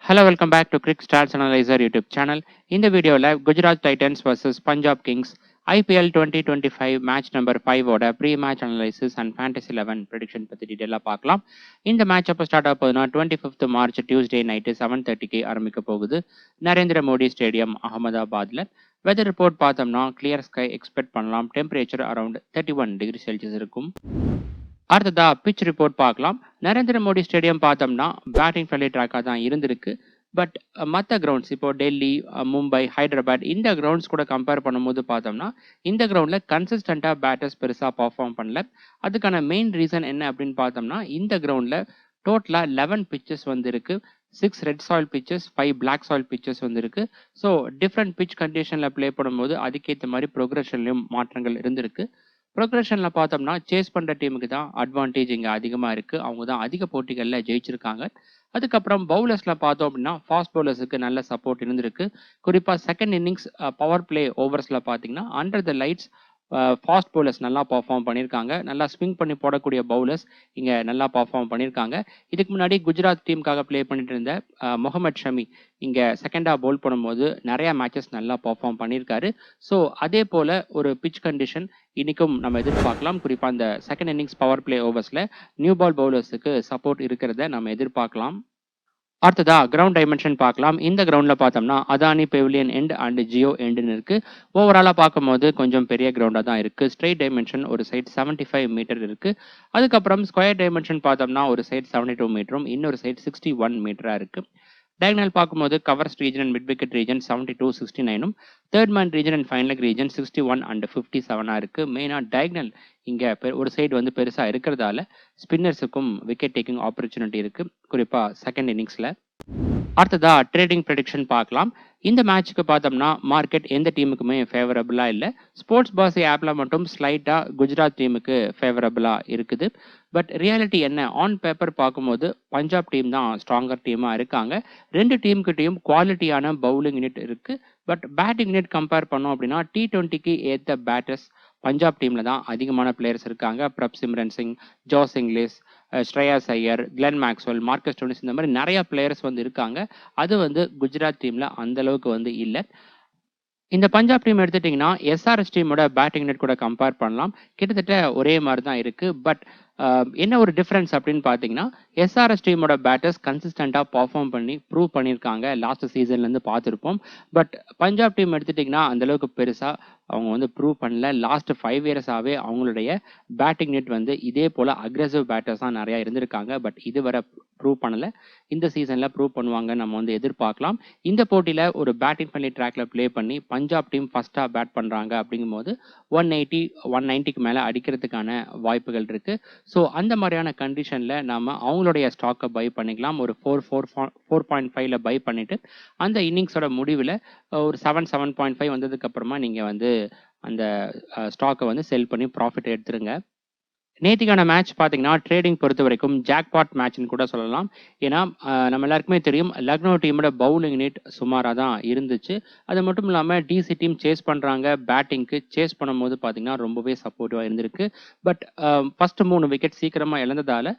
Hello, welcome back to Crick Stars Analyzer YouTube channel. இந்த வீடியோல Gujarat Titans vs Punjab Kings IPL 2025 match number 5 ஓட pre match analysis and fantasy 11 prediction பத்தி டீடைலா பார்க்கலாம். இந்த மேட்ச் அப்போ ஸ்டார்ட் ஆக போகுதுன்னா 25th மார்ச் டியூஸ்டே நைட்டு 7:30க்கு ஆரம்பிக்க போகுது நரேந்திர மோடி ஸ்டேடியம் அகமதாபாத்ல. வெதர் ரிப்போர்ட் பார்த்தோம்னா கிளியர் ஸ்கை எக்ஸ்பெக்ட் பண்ணலாம். டெம்பரேச்சர் அரௌண்ட் 31 டிகிரி செல்சியஸ் இருக்கும். அடுத்ததா பிச் ரிப்போர்ட் பார்க்கலாம். நரேந்திர மோடி ஸ்டேடியம் பார்த்தோம்னா பேட்டிங் ஃப்ரெண்ட்லி ட்ராக்காக தான் இருந்திருக்கு. பட் மற்ற கிரவுண்ட்ஸ் இப்போ டெல்லி, மும்பை, ஹைதராபாத் இந்த கிரவுண்ட்ஸ் கூட கம்பேர் பண்ணும்போது பார்த்தோம்னா இந்த கிரவுண்டில் கன்சிஸ்டண்ட்டாக பேட்டர்ஸ் பெருசாக பர்ஃபார்ம் பண்ணல. அதுக்கான மெயின் ரீசன் என்ன அப்படின்னு பார்த்தோம்னா இந்த கிரவுண்டில் டோட்டலாக 11 பிச்சஸ் வந்துருக்கு. 6 red soil pitches, 5 black soil pitches வந்துருக்கு. ஸோ டிஃப்ரெண்ட் பிச் கண்டிஷனில் ப்ளே பண்ணும்போது அதுக்கேற்ற மாதிரி ப்ரோக்ரஷன்லையும் மாற்றங்கள் இருந்திருக்கு. ப்ரொக்ரஷனில் பார்த்தோம்னா சேஸ் பண்ணுற டீமுக்கு தான் அட்வான்டேஜ் இங்கே அதிகமாக இருக்குது. அவங்க தான் அதிக போட்டிகளில் ஜெயிச்சிருக்காங்க. அதுக்கப்புறம் பவுலர்ஸில் பார்த்தோம் அப்படின்னா ஃபாஸ்ட் பவுலர்ஸுக்கு நல்ல சப்போர்ட் இருந்திருக்கு. குறிப்பாக செகண்ட் இன்னிங்ஸ் பவர் பிளே ஓவர்ஸில் பார்த்தீங்கன்னா under the lights fast bowlers நல்லா பர்ஃபார்ம் பண்ணியிருக்காங்க. நல்லா ஸ்விங் பண்ணி போடக்கூடிய பவுலர்ஸ் இங்கே நல்லா பர்ஃபார்ம் பண்ணியிருக்காங்க. இதுக்கு முன்னாடி குஜராத் டீமுக்காக ப்ளே பண்ணிட்டு இருந்த முகமது ஷமி இங்கே செகண்டாக பவுல் பண்ணும்போது நிறையா மேட்சஸ் நல்லா பர்ஃபார்ம் பண்ணியிருக்காரு. ஸோ அதே போல் ஒரு பிச் கண்டிஷன் இன்னைக்கும் நம்ம எதிர்பார்க்கலாம். குறிப்பாக அந்த செகண்ட் இன்னிங்ஸ் பவர் பிளே ஓவர்ஸில் நியூ பால் பவுலர்ஸுக்கு சப்போர்ட் இருக்கிறத நம்ம எதிர்பார்க்கலாம். அடுத்ததா கிரவுண்ட் டைமென்ஷன் பார்க்கலாம். இந்த கிரவுண்டில் பார்த்தோம்னா Adani pavilion end and Jio எண்டுன்னு இருக்குது. ஓவராலாக பார்க்கும்போது கொஞ்சம் பெரிய கிரவுண்டாக தான் இருக்குது. ஸ்ட்ரெயிட் டைமென்ஷன் ஒரு சைட் 75 மீட்டர் இருக்குது. அதுக்கப்புறம் ஸ்கொயர் டைமென்ஷன் பார்த்தோம்னா ஒரு சைட் 72 மீட்டரும் இன்னொரு சைட் 61 மீட்டராக இருக்குது. டயகனல் பார்க்கும்போது covers region and mid wicket region 72, 69ம், third man region and final region 61 and 57 இருக்குது. மெயினாக டயகனல் இங்கே ஒரு சைடு வந்து பெருசாக இருக்கிறதால ஸ்பின்னர்ஸுக்கும் விக்கெட் டேக்கிங் ஆப்பர்ச்சுனிட்டி இருக்குது, குறிப்பாக செகண்ட் இன்னிங்ஸில். அடுத்ததா ட்ரேடிங் ப்ரெடிக்ஷன் பார்க்கலாம். இந்த மேட்ச்சுக்கு பார்த்தோம்னா மார்க்கெட் எந்த டீமுக்குமே ஃபேவரபுளாக இல்லை. ஸ்போர்ட்ஸ் பாசி ஆப்பில் மட்டும் ஸ்லைட்டாக குஜராத் டீமுக்கு ஃபேவரபுளாக இருக்குது. பட் ரியாலிட்டி என்ன, ஆன் பேப்பர் பார்க்கும்போது பஞ்சாப் டீம் தான் ஸ்ட்ராங்கர் டீமாக இருக்காங்க. ரெண்டு டீமுக்கிட்டையும் குவாலிட்டியான பவுலிங் யூனிட் இருக்குது. பட் பேட்டிங் யூனிட் கம்பேர் பண்ணோம் அப்படின்னா T20க்கு ஏற்ற பேட்டர்ஸ் பஞ்சாப் டீமில் தான் அதிகமான பிளேயர்ஸ் இருக்காங்க. Prabhsimran Singh, Josh Inglis, Shreyas Iyer, Glenn Maxwell, Marcus Stoinis இந்த மாதிரி நிறைய பிளேயர்ஸ் வந்து இருக்காங்க. அது வந்து குஜராத் டீமில் அந்த அளவுக்கு வந்து இல்லை. இந்த பஞ்சாப் டீம் எடுத்துட்டிங்கன்னா SRH டீமோட பேட்டிங் நெட் கூட கம்பேர் பண்ணலாம். கிட்டத்தட்ட ஒரே மாதிரி தான் இருக்குது. பட் என்ன ஒரு டிஃப்ரென்ஸ் அப்படின்னு பார்த்தீங்கன்னா SRH டீமோட பேட்டர்ஸ் கன்சிஸ்டண்ட்டாக பர்ஃபார்ம் பண்ணி ப்ரூவ் பண்ணியிருக்காங்க. லாஸ்ட் சீசன்லேருந்து பார்த்துருப்போம். பட் பஞ்சாப் டீம் எடுத்துட்டிங்கன்னா அந்தளவுக்கு பெருசாக அவங்க வந்து ப்ரூவ் பண்ணல. லாஸ்ட் 5 இயர்ஸாகவே அவங்களுடைய பேட்டிங் நெட் வந்து இதே போல் அக்ரெசிவ் பேட்டர்ஸ் தான் நிறையா இருந்திருக்காங்க. பட் இதுவரை ப்ரூவ் பண்ணலை. இந்த சீசனில் ப்ரூவ் பண்ணுவாங்க நம்ம வந்து எதிர்பார்க்கலாம். இந்த போட்டியில் ஒரு பேட்டிங் ஃப்ரெண்ட்லி ட்ராக்ல ப்ளே பண்ணி பஞ்சாப் டீம் ஃபஸ்ட்டாக பேட் பண்ணுறாங்க அப்படிங்கும்போது 180, 190க்கு மேலே அடிக்கிறதுக்கான வாய்ப்புகள் இருக்குது. ஸோ அந்த மாதிரியான கண்டிஷனில் நாம் அவங்களுடைய ஸ்டாக்கை பை பண்ணிக்கலாம். ஒரு 4.5ல பை பண்ணிவிட்டு அந்த இன்னிங்ஸோட முடிவில் ஒரு 7.5 வந்ததுக்கப்புறமா நீங்கள் வந்து அந்த ஸ்டாக்கை வந்து செல் பண்ணி ப்ராஃபிட் எடுத்துருங்க. நேத்திக்கான மேட்ச் பார்த்தீங்கன்னா ட்ரேடிங் பொறுத்த வரைக்கும் ஜாக்பாட் மேட்ச்னு கூட சொல்லலாம். ஏன்னா நம்ம எல்லாருக்குமே தெரியும் லக்னோ டீமோட பவுலிங் யூனிட் சுமாராக தான் இருந்துச்சு. அது மட்டும் இல்லாமல் DC டீம் சேஸ் பண்ணுறாங்க. பேட்டிங்க்கு சேஸ் பண்ணும்போது பார்த்தீங்கன்னா ரொம்பவே சப்போர்ட்டிவாக இருந்திருக்கு. பட் ஃபஸ்ட்டு 3 விக்கெட் சீக்கிரமாக இழந்ததால்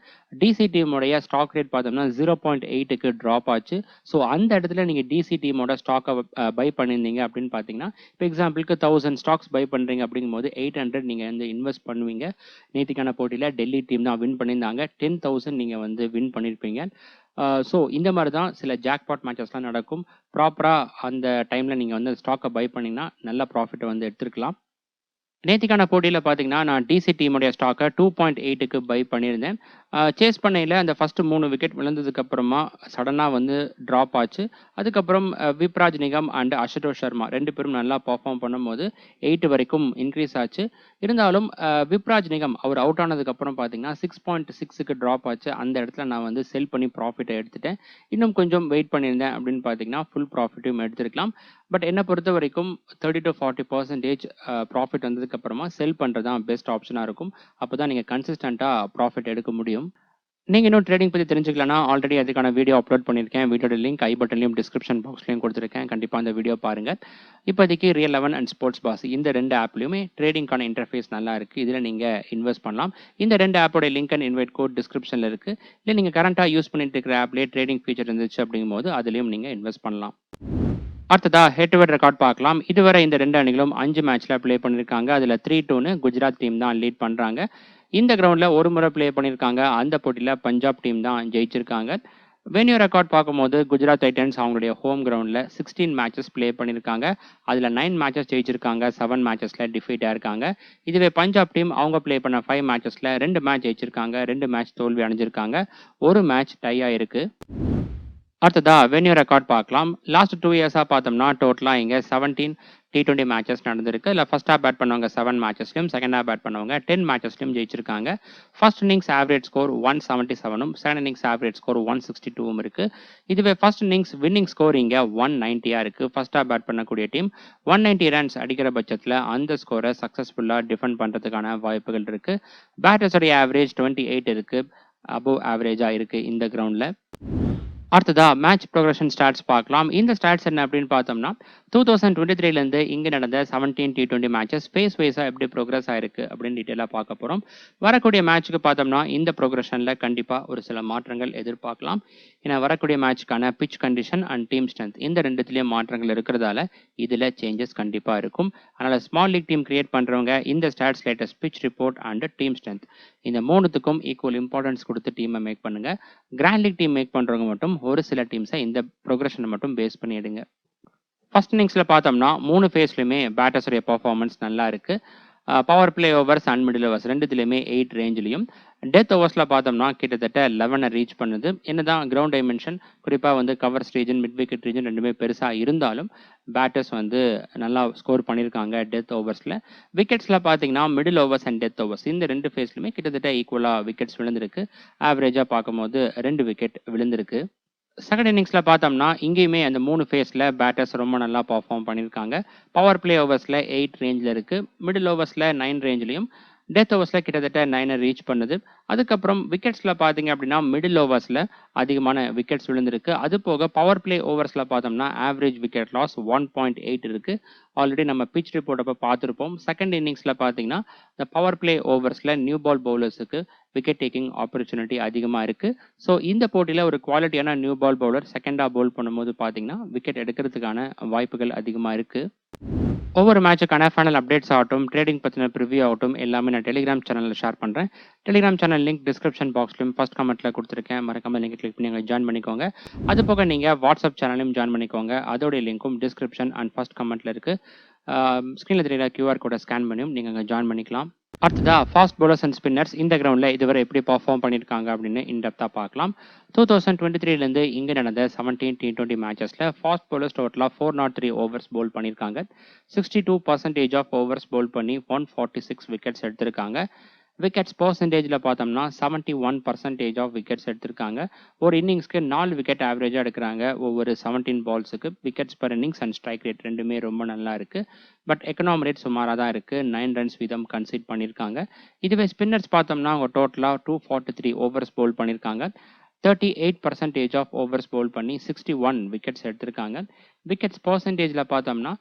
DC டீமோடைய ஸ்டாக் ரேட் பார்த்தோம்னா 0.8க்கு ட்ராப் ஆச்சு. ஸோ அந்த இடத்துல நீங்கள் DC டீமோட ஸ்டாக்கை பை பண்ணியிருந்தீங்க அப்படின்னு பார்த்தீங்கன்னா இப்போ எக்ஸாம்பிளுக்கு 1000 ஸ்டாக்ஸ் பை பண்ணுறீங்க அப்படிங்கும்போது 800 நீங்கள் வந்து இன்வெஸ்ட் பண்ணுவீங்க. நேத்திக்கான போட்டியில் டெல்லி டீம் தான் வின் பண்ணியிருந்தாங்க. 10,000 நீங்கள் வந்து வின் பண்ணியிருப்பீங்க. ஸோ இந்த மாதிரி தான் சில ஜாக்பாட் மேட்சஸ்லாம் நடக்கும். ப்ராப்பராக அந்த டைமில் நீங்கள் வந்து ஸ்டாக்கை பை பண்ணிங்கன்னா நல்ல ப்ராஃபிட்டை வந்து எடுத்துருக்கலாம். நேத்திக்கான போட்டியில் பார்த்தீங்கன்னா நான் DC டீமுடைய ஸ்டாக்கை 2.8க்கு பை பண்ணியிருந்தேன். சேஸ் பண்ணையில் அந்த ஃபஸ்ட்டு 3 விக்கெட் விழுந்ததுக்கப்புறமா சடனாக வந்து ட்ராப் ஆச்சு. அதுக்கப்புறம் விப்ராஜ் நிகம் அண்ட் அசுதோஷ் சர்மா 2 பேரும் நல்லா பர்ஃபார்ம் பண்ணும்போது 8 வரைக்கும் இன்க்ரீஸ் ஆச்சு. இருந்தாலும் விப்ராஜ் நிகம் அவர் அவுட் ஆனதுக்கப்புறம் பார்த்தீங்கன்னா 6.6க்கு ட்ராப் ஆச்சு. அந்த இடத்துல நான் வந்து செல் பண்ணி ப்ராஃபிட்டை எடுத்துட்டேன். இன்னும் கொஞ்சம் வெயிட் பண்ணியிருந்தேன் அப்படின்னு பார்த்தீங்கன்னா ஃபுல் ப்ராஃபிட்டும் எடுத்துருக்கலாம். பட் என்னை பொறுத்த வரைக்கும் 30 to 40% ப்ராஃபிட் வந்ததுக்கப்புறமா செல் பண்ணுறது தான் பெஸ்ட் ஆப்ஷனாக இருக்கும். அப்போ தான் நீங்கள் கன்சிஸ்டண்ட்டாக ப்ராஃபிட் எடுக்க முடியும். நீங்க இன்னும் ட்ரேடிங் பத்தி தெரிஞ்சுக்கலனா ஆல்ரெடி அதுக்கான வீடியோ அப்லோட் பண்ணியிருக்கேன். வீடியோட லிங்க் ஐ பட்டன்லயும் டிஸ்கிரிப்ஷன் பாக்ஸ்லயும் கொடுத்துருக்கேன். கண்டிப்பா அந்த வீடியோ பாருங்க. இப்போதைக்கு ரியல் 11 அண்ட் ஸ்போர்ட்ஸ் பாஸ் இந்த 2 ஆப்லயுமே ட்ரேடிங்கான இன்டர்ஃபேஸ் நல்லா இருக்கு. இதுல நீங்க இன்வெஸ்ட் பண்ணலாம். இந்த 2 ஆப்போட லிங்க் அண்ட் இன்வைட் கோட் டிஸ்கிரிப்ஷன்ல இருக்கு. இல்ல நீங்க கரண்டா யூஸ் பண்ணிட்டு இருக்கிற ஆப்லயே ட்ரேடிங் ஃபீச்சர் இருந்துச்சு அப்படிங்கும்போது அதுலயும் நீங்க இன்வெஸ்ட் பண்ணலாம். அடுத்ததா ஹெட் டு ஹெட் ரெக்கார்ட் பார்க்கலாம். இதுவரை இந்த 2 அணிகளும் 5 மேட்ச்ல ப்ளே பண்ணியிருக்காங்க. அதுல 3-2ன்னு குஜராத் டீம் தான் லீட் பண்றாங்க. இந்த கிரவுண்ட்ல ஒரு முறை ப்ளே பண்ணியிருக்காங்க. அந்த போட்டியில பஞ்சாப் டீம் தான் ஜெயிச்சிருக்காங்க. வென்யூ ரெக்கார்ட் பார்க்கும்போது குஜராத் டைட்டன்ஸ் அவங்களுடைய ஹோம் கிரவுண்ட்ல 16 மேட்சஸ் ப்ளே பண்ணியிருக்காங்க. அதுல 9 மேட்சஸ் ஜெயிச்சிருக்காங்க. 7 மேட்சஸ்ல டிஃபீட் ஆயிருக்காங்க. இதுவே பஞ்சாப் டீம் அவங்க ப்ளே பண்ண 5 மேட்சஸ்ல 2 மேட்ச் ஜெயிச்சிருக்காங்க. 2 மேட்ச் தோல்வி அடைஞ்சிருக்காங்க. ஒரு மேட்ச் டை ஆயிருக்கு. அடுத்ததா வென்யூ ரெக்கார்ட் பார்க்கலாம். லாஸ்ட் 2 இயர்ஸா பார்த்தோம்னா டோட்டலா இங்க 17 T20 மேட்சஸ் நடந்திருக்கு. இல்ல ஃபர்ஸ்ட் ஹாஃப் பேட் பண்ணவங்க 7 மேட்சஸ்லயும், செகண்ட் ஹாஃப் பேட் பண்ணவங்க 10 மேட்சஸ்லயும் ஜெயிச்சிருக்காங்க. ஃபர்ஸ்ட் இன்னிங்ஸ் ஆவரேஜ் ஸ்கோர் 177ம், செகண்ட் இன்னிங்ஸ் ஆவரேஜ் ஸ்கோர் 162ம் இருக்கு. இதுவே ஃபர்ஸ்ட் இன்னிங்ஸ் வின்னிங் ஸ்கோர் இங்க 190 இருக்கு. ஃபர்ஸ்ட் ஹாஃப் பேட் பண்ணக்கூடிய டீம் 190 ரன்ஸ் அடிக்கிற பட்சத்துல அந்த ஸ்கோரை சக்சஸ்ஃபுல்லா டிஃபெண்ட் பண்றதுக்கான வாய்ப்புகள் இருக்கு. பேட்டர்ஸோட ஆவரேஜ் 28 இருக்கு. அபோவ் ஆவரேஜா இருக்கு இந்த கிரவுண்ட்ல. அடுத்ததா மேட்ச் ப்ரோக்ரஷன் ஸ்டாட்ஸ் பார்க்கலாம். இந்த ஸ்டாட்ஸ் என்ன அப்படின்னு பார்த்தோம்னா 2023லேருந்து இங்கே நடந்த 17 T20 மேட்சஸ் ஃபேஸ் வைஸா எப்படி ப்ரோக்ரஸ் ஆயிருக்கு அப்படின்னு டீட்டெயிலாக பார்க்க போகிறோம். வரக்கூடிய மேட்ச்சுக்கு பார்த்தோம்னா இந்த ப்ரோக்ரஷனில் கண்டிப்பாக ஒரு சில மாற்றங்கள் எதிர்பார்க்கலாம். ஏன்னா வரக்கூடிய மேட்ச்க்கான pitch condition and team strength இந்த ரெண்டுத்துலேயும் மாற்றங்கள் இருக்கிறதால இதில் சேஞ்சஸ் கண்டிப்பாக இருக்கும். அதனால் ஸ்மால் லீக் டீம் கிரியேட் பண்ணுறவங்க இந்த stats latest pitch report and team strength இந்த மூணுத்துக்கும் ஈக்குவல் இம்பார்ட்டன்ஸ் கொடுத்து டீமை மேக் பண்ணுங்க. கிராண்ட் லீக் டீம் மேக் பண்ணுறவங்க மட்டும் ஒரு சில டீம்ஸை இந்த ப்ரோக்ரஷனை மட்டும் பேஸ் பண்ணி எடுங்க. ஃபர்ஸ்ட் இன்னிங்ஸ்ல பார்த்தோம்னா 3 ஃபேஸ்லையுமே பேட்டர்ஸுடைய பர்ஃபார்மன்ஸ் நல்லா இருக்கு. Power play overs and middle overs ரெண்டுத்துலையுமே 8 ரேஞ்சிலையும், டெத் ஓவர்ஸ்ல பார்த்தோம்னா கிட்டத்தட்ட 11 ரீச் பண்ணுது. என்னதான் கிரவுண்ட் டைமென்ஷன் குறிப்பாக வந்து covers region, mid wicket region ரெண்டுமே பெருசாக இருந்தாலும் பேட்டர்ஸ் வந்து நல்லா ஸ்கோர் பண்ணியிருக்காங்க டெத் ஓவர்ஸில். விக்கெட்ஸில் பார்த்தீங்கன்னா middle overs and death overs இந்த 2 ஃபேஸ்லையுமே கிட்டத்தட்ட ஈக்குவலாக விக்கெட்ஸ் விழுந்திருக்கு. ஆவரேஜாக பார்க்கும்போது 2 விக்கெட் விழுந்திருக்கு. செகண்ட் இன்னிங்ஸ்ல பார்த்தோம்னா இங்கேயுமே அந்த 3 ஃபேஸ்ல பேட்டர்ஸ் ரொம்ப நல்லா பர்ஃபார்ம் பண்ணியிருக்காங்க. பவர் பிளே ஓவர்ஸ்ல 8 ரேஞ்சில் இருக்கு. மிடில் ஓவர்ஸ்ல 9 ரேஞ்சிலையும், டெத் ஓவர்ஸ்ல கிட்டத்தட்ட 9 ரீச் பண்ணுது. அதுக்கப்புறம் விக்கெட்ஸ்ல பார்த்தீங்க அப்படின்னா மிடில் ஓவர்ஸ்ல அதிகமான விக்கெட்ஸ் விழுந்திருக்கு. அது போக பவர் பிளே ஓவர்ஸ்ல பார்த்தோம்னா ஆவரேஜ் விக்கெட் லாஸ் 1.8 இருக்கு. ஆல்ரெடி நம்ம பிச் ரிப்போர்ட் அப்போ பார்த்துருப்போம். செகண்ட் இன்னிங்ஸ்ல பார்த்தீங்கன்னா இந்த பவர் பிளே ஓவர்ஸ்ல நியூ பால் பவுலர்ஸுக்கு விக்கெட் டேக்கிங் ஆப்பர்ச்சுனிட்டி அதிகமாக இருக்கு. ஸோ இந்த போட்டியில் ஒரு குவாலிட்டியான நியூ பால் பவுலர் செகண்டாக பவுல் பண்ணும்போது பார்த்தீங்கன்னா விக்கெட் எடுக்கிறதுக்கான வாய்ப்புகள் அதிகமாக இருக்கு. ஒவ்வொரு மேட்சுக்கான ஃபைனல் அப்டேட்ஸ் ஆகட்டும், ட்ரேடிங் பற்றின ப்ரிவ்யூ ஆகட்டும் எல்லாமே நான் டெலிகிராம் சேனலில் ஷேர் பண்ணுறேன். டெலிகிராம் சேனல் லிங்க் டிஸ்கிரிப்ஷன் பாக்ஸ்லையும் ஃபர்ஸ்ட் கமெண்ட்டில் கொடுத்துருக்கேன். மறக்காம லிங்க் கிளிக் பண்ணி ஜாயின் பண்ணிக்கோங்க. அது போக நீங்கள் வாட்ஸ்அப் சேனலையும் ஜாயின் பண்ணிக்கோங்க. அதோடைய லிங்க்கும் டிஸ்கிரிப்ஷன் அண்ட் ஃபர்ஸ்ட் கமெண்ட்டில் இருக்குது. ஸ்க்ரீனில் தெரியல QR கோடை ஸ்கேன் பண்ணியும் நீங்கள் அங்கே ஜாயின் பண்ணிக்கலாம். அடுத்ததா ஃபாஸ்ட் பவுலர்ஸ் அண்ட் ஸ்பின்னர்ஸ் இந்த கிரவுண்டில் இதுவரை எப்படி பர்ஃபார்ம் பண்ணியிருக்காங்க அப்படின்னு இன்டெப்த்தாக பார்க்கலாம். 2023லேருந்து இங்கே நடந்த 17 T20 மேட்சஸில் ஃபாஸ்ட் பவுலர்ஸ் டோட்டலாக 403 ஓவர்ஸ் பவுல் பண்ணியிருக்காங்க. 62% ஆஃப் ஓவர்ஸ் பவுல் பண்ணி 146 விக்கெட்ஸ் எடுத்திருக்காங்க. விக்கெட்ஸ் பர்சன்டேஜில் பார்த்தோம்னா 71% ஆஃப் விக்கெட்ஸ் எடுத்திருக்காங்க. ஒரு இன்னிங்ஸ்க்கு 4 விக்கெட் ஆவரேஜாக எடுக்கிறாங்க. ஒவ்வொரு 17 பால்ஸுக்கு wickets per innings and strike rate ரெண்டுமே ரொம்ப நல்லா இருக்கு. பட் எக்கனாமி ரேட் சுமாராக தான் இருக்கு. 9 ரன்ஸ் வீதம் கன்சீட் பண்ணியிருக்காங்க. இதுவே ஸ்பின்னர்ஸ் பார்த்தோம்னா அவங்க டோட்டலாக 243 ஓவர்ஸ் பவுல் பண்ணியிருக்காங்க. 38% ஆஃப் ஓவர்ஸ் பவுல் பண்ணி 61 விக்கெட்ஸ் எடுத்திருக்காங்க. விக்கெட்ஸ் பர்சன்டேஜில் பார்த்தோம்னா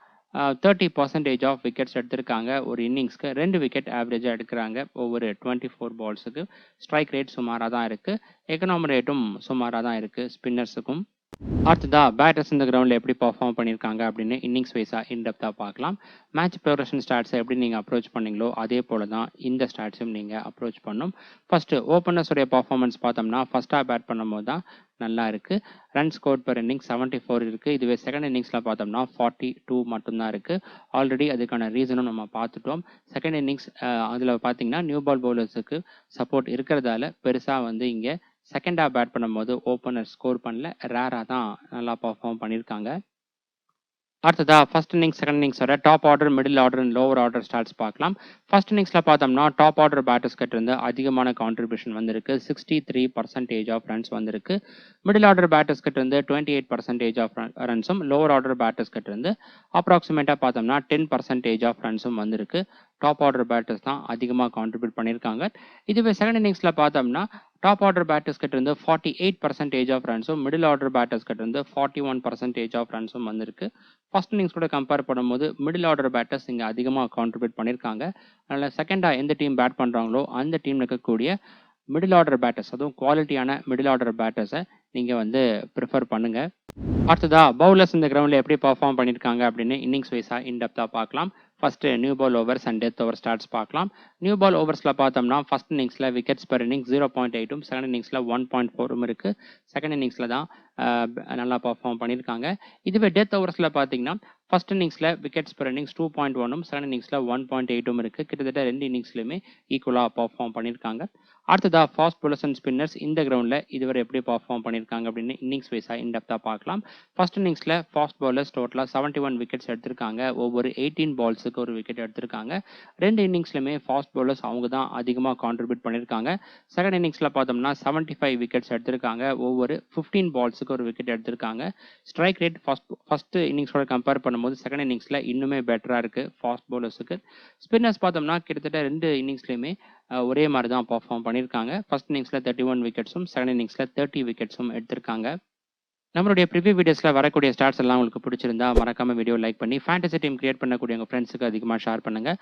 30% ஆஃப் விக்கெட்ஸ் எடுத்திருக்காங்க. ஒரு இன்னிங்ஸ்க்கு 2 விக்கெட் ஆவரேஜாக எடுக்கிறாங்க. ஒவ்வொரு 24 பால்ஸுக்கு ஸ்ட்ரைக் ரேட் சுமாராக தான் இருக்குது. எக்கனாமி ரேட்டும் சுமாராக தான் இருக்குது ஸ்பின்னர்ஸுக்கும். அடுத்ததா பேட்டர்ஸ் இந்த கிரவுண்டில் எப்படி பர்ஃபார்ம் பண்ணியிருக்காங்க அப்படின்னு இன்னிங்ஸ் வைஸாக இன்டெப்த்தாக பார்க்கலாம். மேட்ச் ப்ரோக்ரஷன் ஸ்டாட்ஸை எப்படி நீங்கள் அப்ரோச் பண்ணீங்களோ அதே போல தான் இந்த ஸ்டாட்ஸும் நீங்கள் அப்ரோச் பண்ணணும். ஃபர்ஸ்ட் ஓப்பனர்ஸுடைய பர்ஃபார்மன்ஸ் பார்த்தோம்னா ஃபர்ஸ்ட்டாக பேட் பண்ணும்போது தான் நல்லா இருக்குது. ரன் ஸ்கோர் பர் இன்னிங்ஸ் 74 இருக்குது. இதுவே செகண்ட் இன்னிங்ஸில் பார்த்தோம்னா 42 மட்டும்தான் இருக்குது. ஆல்ரெடி அதுக்கான ரீசனும் நம்ம பார்த்துட்டோம். செகண்ட் இன்னிங்ஸ் அதில் பார்த்தீங்கன்னா நியூ பால் பவுலர்ஸுக்கு சப்போர்ட் இருக்கிறதால பெருசாக வந்து இங்கே செகண்ட் ஹாஃப் பேட் பண்ணும்போது ஓப்பனர் ஸ்கோர் பண்ணல. ரேராக தான் நல்லா பர்ஃபார்ம் பண்ணியிருக்காங்க. அடுத்ததா ஃபர்ஸ்ட் இன்னிங்ஸ் செகண்ட் இன்னிங்ஸோட top order, middle order and lower order stats பார்க்கலாம். ஃபர்ஸ்ட் இன்னிங்ஸில் பார்த்தோம்னா டாப் ஆர்டர் பேட்டர்ஸ் கிட்ட இருந்து அதிகமான கான்ட்ரிபியூஷன் வந்திருக்கு. 63% ஆஃப் ரன்ஸ் வந்திருக்கு. மிடில் ஆர்டர் பேட்டர்ஸ் கிட்ட இருந்து 28% ஆஃப் ரன்ஸும், லோவர் ஆர்டர் பேட்டர்ஸ் கிட்ட இருந்து அப்ராக்சிமேட்டாக பார்த்தோம்னா 10% ஆஃப் ரன்ஸும் வந்திருக்கு. டாப் ஆர்டர் பேட்டர்ஸ் தான் அதிகமாக கான்ட்ரிபியூட் பண்ணியிருக்காங்க. இதுவே செகண்ட் இன்னிங்ஸில் பார்த்தோம்னா டாப் ஆர்டர் பேட்டர்ஸ் கிட்ட இருந்து 48% ஆஃப் ரன்ஸும், மிடில் ஆர்டர் பேட்டர்ஸ் கிட்ட இருந்து 41% ஆஃப் ரன்ஸும் வந்திருக்கு. ஃபர்ஸ்ட் இன்னிங்ஸ் கூட கம்பேர் பண்ணும்போது மிடில் ஆர்டர் பேட்டர்ஸ் இங்கே அதிகமாக கான்ட்ரிபியூட் பண்ணியிருக்காங்க. அதனால் செகண்டாக எந்த டீம் பேட் பண்ணுறாங்களோ அந்த டீம் இருக்கக்கூடிய மிடில் ஆர்டர் பேட்டர்ஸ், அதுவும் குவாலிட்டியான மிடில் ஆர்டர் பேட்டர்ஸை நீங்கள் வந்து ப்ரிஃபர் பண்ணுங்கள். அடுத்ததா பவுலர்ஸ் இந்த கிரவுண்டில் எப்படி பர்ஃபார்ம் பண்ணியிருக்காங்க அப்படின்னு இன்னிங்ஸ் வைஸாக இன்டெப்த்தாக பார்க்கலாம். First new ball overs and death over stats பார்க்கலாம். நியூ பால் ஓவர்ஸில் பார்த்தோம்னா ஃபர்ஸ்ட் இன்னிங்ஸில் விக்கெட்ஸ் பெர் இன்னிங்ஸ் 0.8ம், செகண்ட் இன்னிங்ஸில் 1.4ம் இருக்குது. செகண்ட் இன்னிங்ஸில் தான் நல்லா பர்ஃபார்ம் பண்ணியிருக்காங்க. இதுவே டெத் ஓவர்ஸில் பார்த்தீங்கன்னா ஃபர்ஸ்ட் இன்னிங்ஸில் விக்கெட்ஸ் பெர் இன்னிங்ஸ் 2.1ம், செகண்ட் இன்னிங்ஸில் 1.8ம் இருக்குது. கிட்டத்தட்ட ரெண்டு இன்னிங்ஸ்லையுமே ஈக்குவலாக பர்ஃபார்ம் பண்ணியிருக்காங்க. அடுத்ததா ஃபாஸ்ட் bowlers அண்ட் ஸ்பின்னர்ஸ் இந்த கிரவுண்டில் இதுவரை எப்படி பர்ஃபார்ம் பண்ணியிருக்காங்க அப்படின்னு இன்னிங்ஸ் வைஸாக இன்டெப்த்தாக பார்க்கலாம். ஃபர்ஸ்ட் இன்னிங்ஸில் ஃபாஸ்ட் bowlers டோட்டலாக 71 விக்கெட்ஸ் எடுத்திருக்காங்க. ஒவ்வொரு 18 பால்ஸுக்கு ஒரு விக்கெட் எடுத்திருக்காங்க. ரெண்டு இன்னிங்ஸ்லையுமே ஃபாஸ்ட் bowlers அவங்க தான் அதிகமாக கான்ட்ரிபியூட் பண்ணியிருக்காங்க. செகண்ட் இன்னிங்ஸில் பார்த்தோம்னா 75 விக்கெட்ஸ் எடுத்திருக்காங்க. ஒவ்வொரு 15 பால்ஸுக்கு ஒரு விக்கெட் எடுத்திருக்காங்க. ஸ்ட்ரைக் ரேட் ஃபர்ஸ்ட் இன்னிங்ஸோட கம்பேர் பண்ணும்போது செகண்ட் இன்னிங்ஸில் இன்னுமே பெட்டராக இருக்குது ஃபாஸ்ட் bowlersக்கு. ஸ்பின்னர்ஸ் பார்த்தோம்னா கிட்டத்தட்ட ரெண்டு இன்னிங்ஸ்லையுமே ஒரே மாதிரி தான் பர்ஃபார்ம் பண்ணியிருக்காங்க. ஃபர்ஸ்ட் இன்னிங்ஸில் 31 விக்கெட்ஸும், செகண்ட் இன்னிங்ஸில் 30 விக்கெட்ஸும் எடுத்திருக்காங்க. நம்மளுடைய ப்ரிவியூ வீடியோஸில் வரக்கூடிய ஸ்டாட்ஸ் எல்லாம் உங்களுக்கு பிடிச்சிருந்தா மறக்காம வீடியோ லைக் பண்ணி ஃபேண்டசி டீம் கிரியேட் பண்ணக்கூடிய உங்கள் ஃப்ரெண்ட்ஸுக்கு அதிகமாக ஷேர் பண்ணுங்கள்.